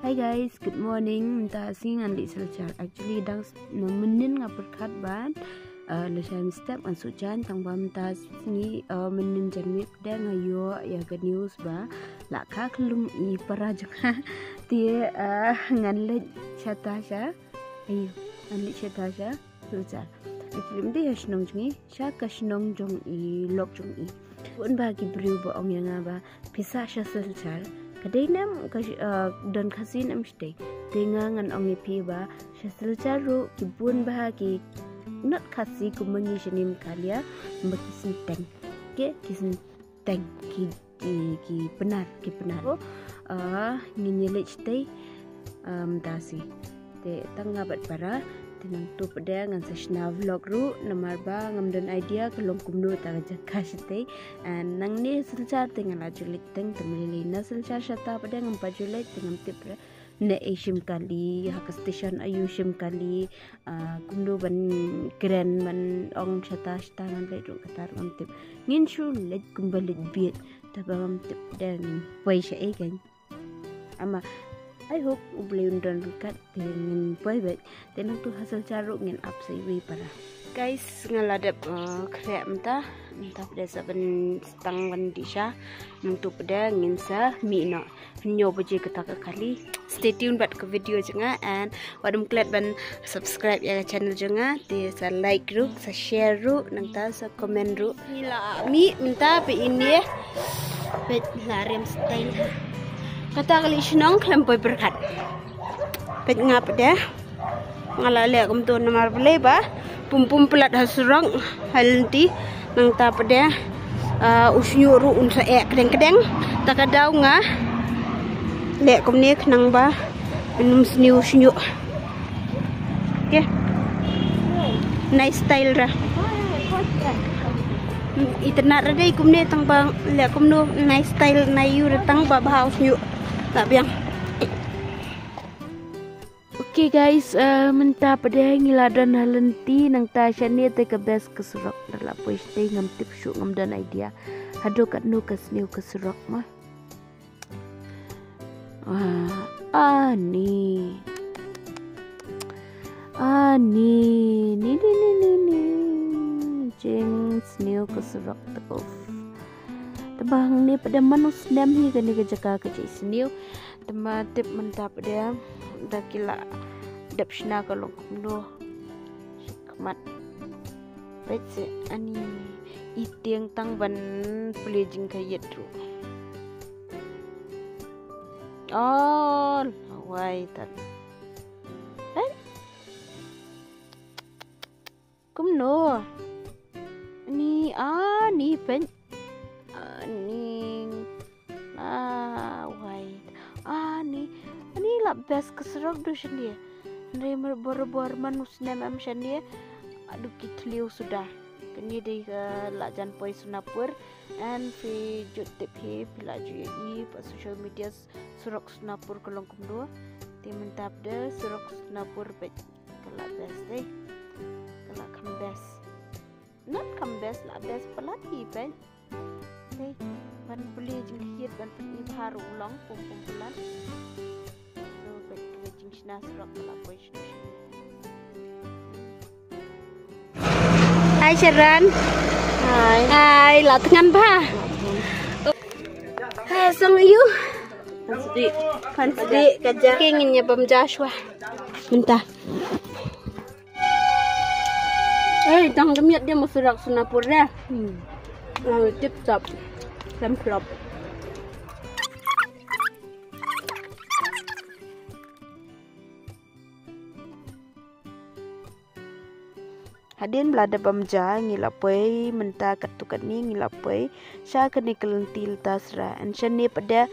Hi guys, good morning. Minta asing andi selcar. Actually dang menin ngaperkat ban. Leshan step masuk jan tang ba minta sini menin jamip dan ngayo ya ke news ba. Laka kelum I para jaka tie ngan le chata sha. Ayo ngan le chata sha selcar. Actually minta ya snong jungi sha ka snong jong I lok jong I. Pun bagi beriu ba ong yang ba pisah sha selcar. Kadai nam dan kasin am stay dengan ang ipi ba sel caru kibun bahagi not kasi kumangi shanim kalia makisin teng ke kisin teng ki benar nginyelit stay dasi te tangabat para tenang tu pada ngan sesna vlog ru namar ba ngam dan idea kelong kumno ta jaka site and nang ni selcar dengan ajulit teng temili na selcar shata pada ngam pajulit dengan tip na ashim kali hak station ayushim kali kumno ban keren man ong shata ngan le ru katar ngam tip ngin shu let kumbalit biet tabang tip dan poi sha kan ama I hope boleh undan kat dengan baik tenang tu hasil caruk ngin up siwi para guys ngaladap krep mentah pada saben stang ban disha nungtu pada ngin sa mi no nyo baje ketak kali stay tune bat ke video jenga and wadum klet ban subscribe ya channel jenga te sa like ru sa share ru nang ta sa comment ru mi minta pe ini bet larem style kata kali senang kelampoi berkat. Pet ngap dah. Ngalale kum tu namar beli ba. Pum pelat hasurang halenti nang ta pada usnyu ru unsa kedeng takadau nga. Le kum ni nang ba minum usnyu. Okay. Nice style ra. Itna ra dai kum ni tang bang le kum no nice style na yu tang ba house nyu. Tak biang. Okay guys, mentah pada ngiladan halenti nang tasha ni te ke best kesurok dalam poiste ngam tip syuk ngam dan idea. Hado kat nu kesniu kesurok mah. Ni jeng sniu kesurok tekuf. Tebang ni pada manus nem hi kan ni kejaka kecik seniu tema tip mentap dia dah kila dapsna kalau kumdo kemat baik se ani itiang tang ban pelejing kayet ru oh lawai tan kumno ni pen ni lah best keserok do sendiri. Nremer bor manus nem am sendiri. Aduh kitliu sudah. Kini di lajan poi sunapur and fi jutip hi pila jui pa social media surok sunapur kolong kumdo. Ti mentap de surok sunapur bet kelak best deh. Kelak kam best. Not kam best lah best pelati ben. Deh ban beli jenghiat ban pergi baru ulang pum bulan. Hai Sharon. Hai lah tengan ba. Hai song you. Pansdi kerja inginnya bam Joshua. Minta. Tang demiat dia mau surak sunapur dah. Tip top. Klop. Hadin belada bamja ngilapoi menta katukat ni ngilapoi sya keni kelentil tasra and shani pada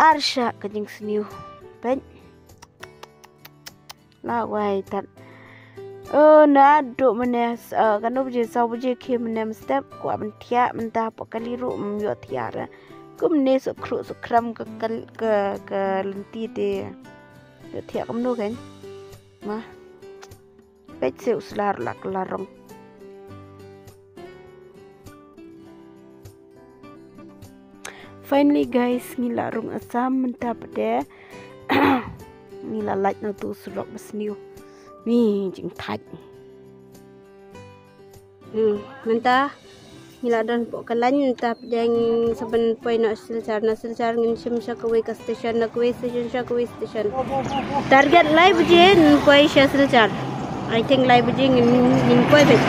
arsha kajing seniu pen lawai tat na do menes kanu bje saw bje ke menem step kwa mentia menta pakali ru myo tiara kum ne so kru so kram ke lenti de tia kamno kan mah pet se uslar lak larong finally guys ngilarung asam mentap de Ni là light nó tu srok besniu. Ni jing thaj. Nanta nila dan po kalan tap dang saban poi na silchar ngin sim sha kawai ka station na kawai station. Target live je poi sha silchar. I think live je ngin poi bet.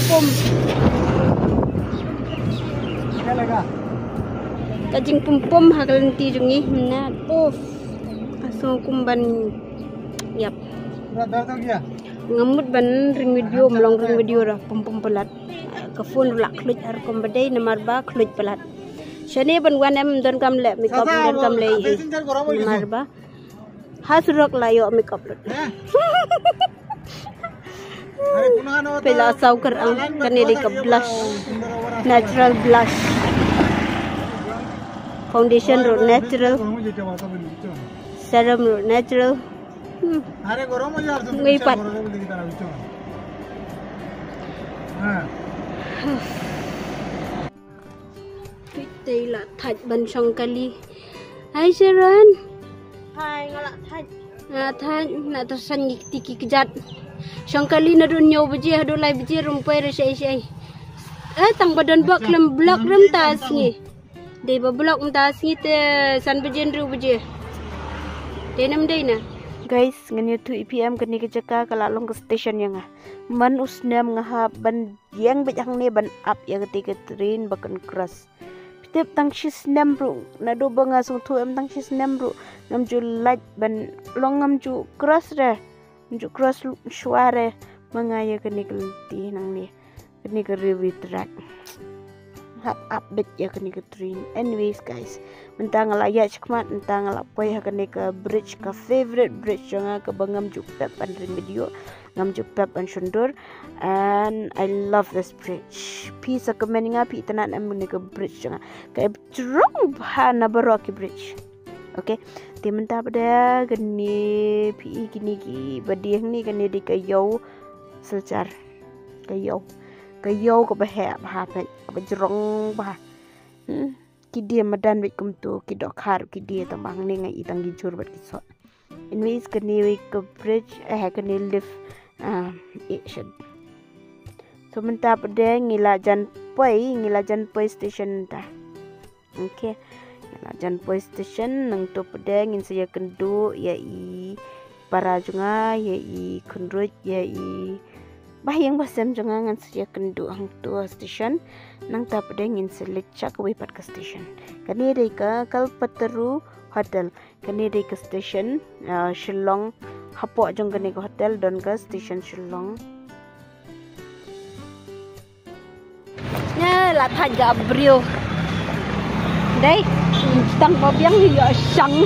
Pom. Kajing pom hakalan ti jungi na pof. Aso kumban yap. Ngamut ban ring video melong ring video dah pom pelat. Ke phone lak klut ar kom badai namar ba klut pelat. Shani ban wan em don kam le makeup don kam le namar ba. Hasrok layo makeup lut. Pela saukar ang kanili ka blush. Natural blush. Foundation ro natural. Serum ro natural. Ngipat. Pitay la thaj ban song kali. Hai Sharon. Hai ngalak thaj. Thaj na tersan tiki kejat. Song kali na dun nyaw beje hado lai beje rumpai re sei. Tang badan bak lem blok rem tas ni. Dei ba blok tas ni te san bejen ru beje. Denam dei na. Guys, ngani tu IPM kani kejaka kalalong ke station yang man usnam ngahap ban yang bejang ne ban up ya ketika train bakan keras. Pitep tang shis namru na do banga sung tu em tang shis namru ngam ju light ban long ngam ju keras re. Ju keras suara mangaya kani kelti nang ni. Kani ke review track. Hap update ya kani ke train. Anyways guys, mentang ala ya cekmat mentang ala poi kani ke bridge ke favorite bridge janga ke bangam jupep an video ngam jupep an sundur, and I love this bridge. Pisa ke meninga pi tanan am ni ke bridge janga ke strong bahana baroki bridge. Okay, ti menta pada gani pi gini ki badiang ni gani di ke yau secar ke yau ke bahap hapen ke jerong bah. Ki dia madan wit kum tu ki dok har ki dia tambang ni ngai itang gi jur bat ki sot. Anyways kani we ke bridge kani lift action. So menta pada ngila jan poi station ta. Okay. Ngila jan poi station nang tu pada ngin saya kendu ya i para junga ya i kunrut ya i bahayang basam jangan ngan saya kendu hang tua station nang tap dengin selecak wipat ke station kani dei ka Kalpataru hotel kani dei ke station Shillong hapo jong kani ke hotel don ke station Shillong nya la thaj Gabriel dei tang pabiang yo sang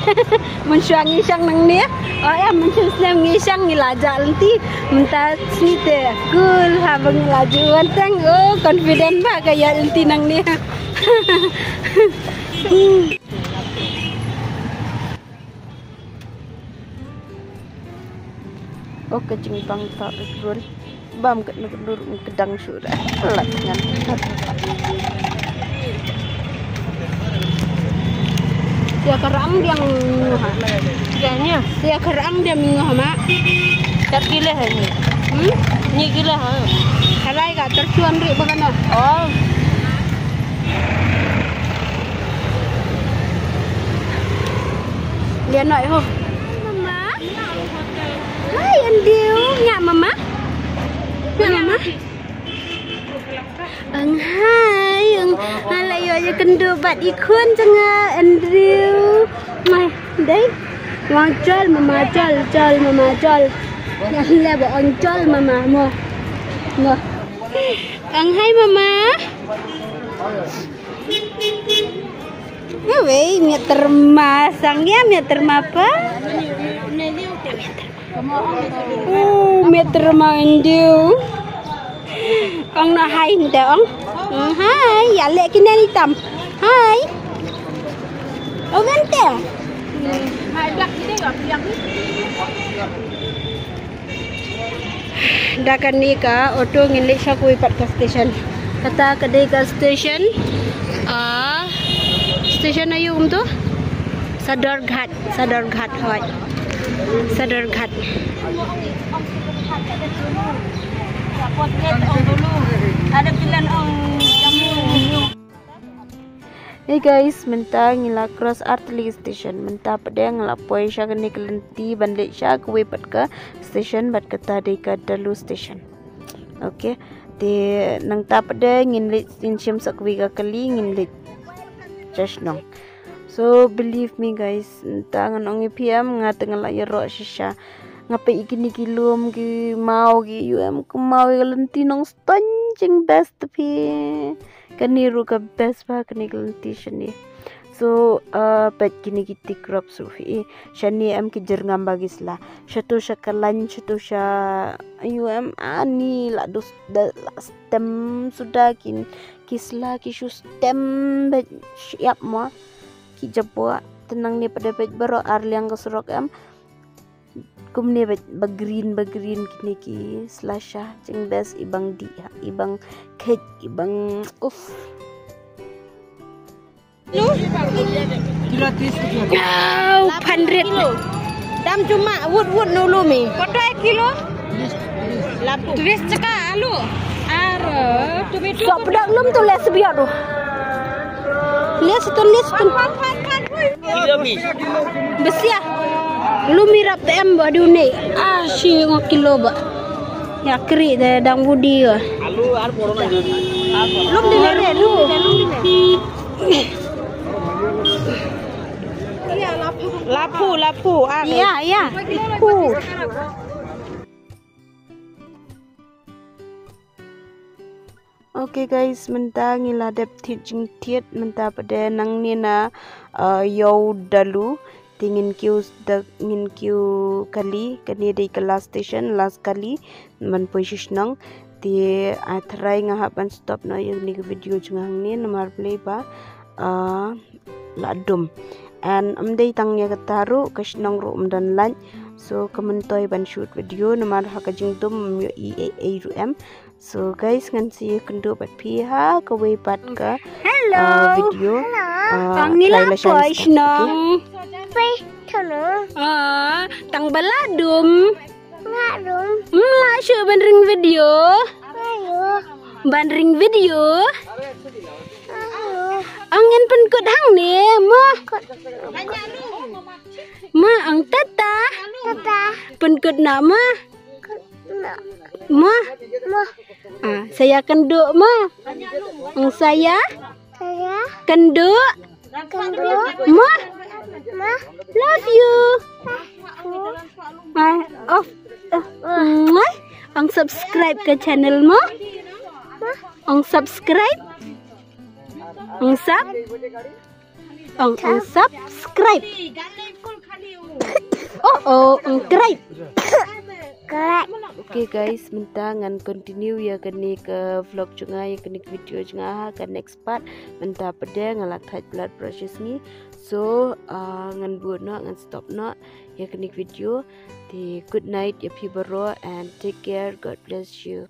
mun suangi sang nang ni em mun sem ngi sang ngi la jalti menta snite cool ha bang lajuan tang confident ba kaya inti nang ni kecing bang tak rul bam ket nur kedang surah lat ngan dia kerang dia Ganya. dia kerang dia minggu mak Tak gila ni. Ni gila ha. halai ka tercuan ri bagana Oh. dia nói ho mama hai anh điêu nhà mama nhà mama hai halai yo kendu bat ikun janga Andrew mai đấy ngon chol mama chol mama chol yang le bo on chol mama mo mo hai mama Wei, meter masangnya meter apa? Meter mandiu. Ông nó hay nè ông. Hai, ya lệ cái này đi tầm. Hai. Ông ăn tè. Hai blak ini enggak biang. Dakan ni ka auto ngilik sa kuwi pat ka station. Kata kedai ka station. Station ayo tu. Sadorghat hoy. Sadorghat. Potret ong dulu. Ada pilihan ong jamu. Hey guys, menta ngila cross artillery station, menta pada ngila poi sya kene kelenti banlik sya kuwe pat ke station bat kata de ke dalu station. Okay, de nang ta pada nginlit insyam sak kuwe ka kali nginlit jasnong. So believe me guys, menta ngan ong PM ngat ngila yero shisha. Ngapai ikini kilum ki mau ki UM ku mau kelenti nong stonjing best pi. Kaniru ka best ba kani kelenti shani. So pet kini kita crop sufi shani am ki jerngam bagis la. Shatu shakalan shatu sha UM ani la dos stem sudah kin kisla ki stem bet siap mo ki jabwa tenang ni pada pet baro arliang ka surok am kumne bagreen kini ki slasha cing bes ibang dia ibang kek ibang Kilo 30 100 Dam cuma wood nulu mi. Kotai kilo? Lapu. 20 caka alu. Ara, tomato. sok pedak lum tu les biar tu les tu Kilo mi. besia lu mirap tem ba dune si ngok kilo ba ya kri de dang budi ya Alu ar boro na. lum dinere lu Lapu. iya ku Okay guys, menta ngila dep teaching tiet menta pada nang nina yau dalu tingin kiu kali kani di kelas station last kali man posisi nang ti atrai ngahapan stop na yung ni video jungang ni nomor play ba ladum and amday tangnya kataru kasnang ro dan lan so kementoy ban shoot video nomor hakajing dum yo EAM. So guys, ngan si kendo bat piha ka way pat ka video. Ang nila boys nang. Tang baladum. Syo bandring video. Bandring video. Angin penkut hang ni, ma ang tata. Penkut nama. Ma. Saya kenduk ma. Saya kenduk. Ma. Love you. Ang subscribe ke channel mo. Ang subscribe. Ang subscribe. Ang subscribe. Okay guys, minta ngan continue ya kini ke vlog juga ya kini video juga ke next part minta pada ngalat high blood pressure ni so ngan buat nak ngan stop nak ya kini video di good night ya people and take care, God bless you.